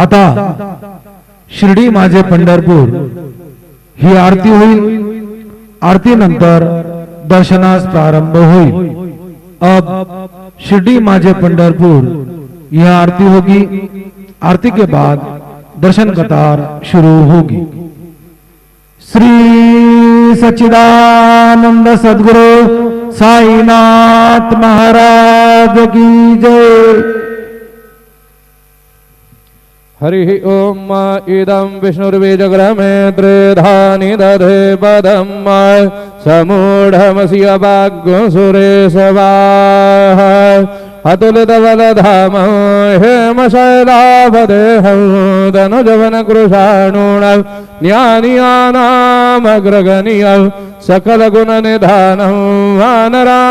आता शिर्डी माझे पंढरपूर ही आरती होईल। आरती नंतर दर्शनास प्रारंभ होईल। अब शिर्डी माझे पंढरपुर यह आरती होगी। आरती के बाद दर्शन कतार शुरू होगी। श्री सच्चिदानंद सद्गुरु साईनाथ महाराज की जय। हरि ओम इदं विष्णुर्बीजग्रमे त्रिधानि दधे पदं समूढमसि अभाग्यो सुरेशवाः अतुलितबलधाम हेमशैलाभदेहं धनुजवनकृशाणूणं ज्ञानियानामग्रगणीयं सकलगुणनिधानं वानराणामधेशं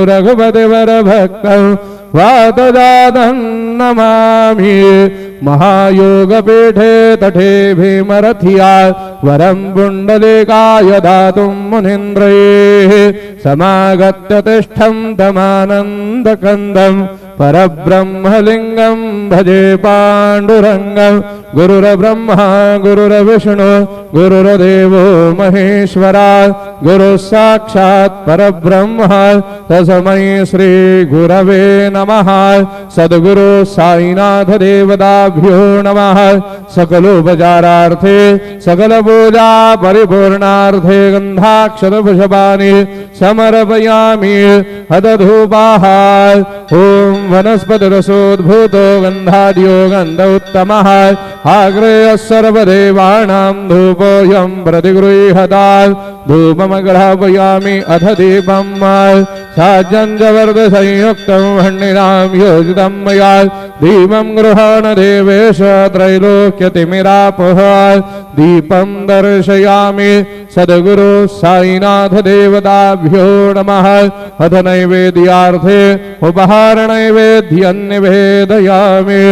रघुपतिवरभक्तं वातजातं नमामि। महायोगपीठे तटे भीमरथिया वरं पुण्डलीकाय दातुं मुनीन्द्रैः समागत्य तिष्ठं तमानन्दकन्दं परब्रह्मलिङ्गं भजे पाण्डुरङ्गं। गुरुर्ब्रह्मा गुरुर्विष्णु गुरुर्देवो महेश्वरा गुरुः साक्षात् परब्रह्म तस्मै श्री गुरवे नमः। सद्गुरु साईनाथ देवताभ्यो नमः। सकलोपचारार्थे सकलपूजा परिपूर्णार्थे गन्धाक्षतपुष्पाणि समर्पयामि। हतधूपाः ॐ वनस्पतिरसोद्भूतो गन्धाद्यो गन्ध उत्तमः आग्रेयः सर्वदेवानां धूपोऽयं प्रतिगृह्यतात्। धूपमग्रापयामि अथ दीपं साज्जञ्जवर्धसंयुक्तं हण्डिनां योजितं मया। दीपं गृहाण देवेश त्रैलोक्यतिमिरापः। दीपं दर्शयामि सद्गुरु साईनाथ देवताभ्यो नमः। अथ नैवेद्यार्थे उपहार नैवेद्यं निवेदयामि।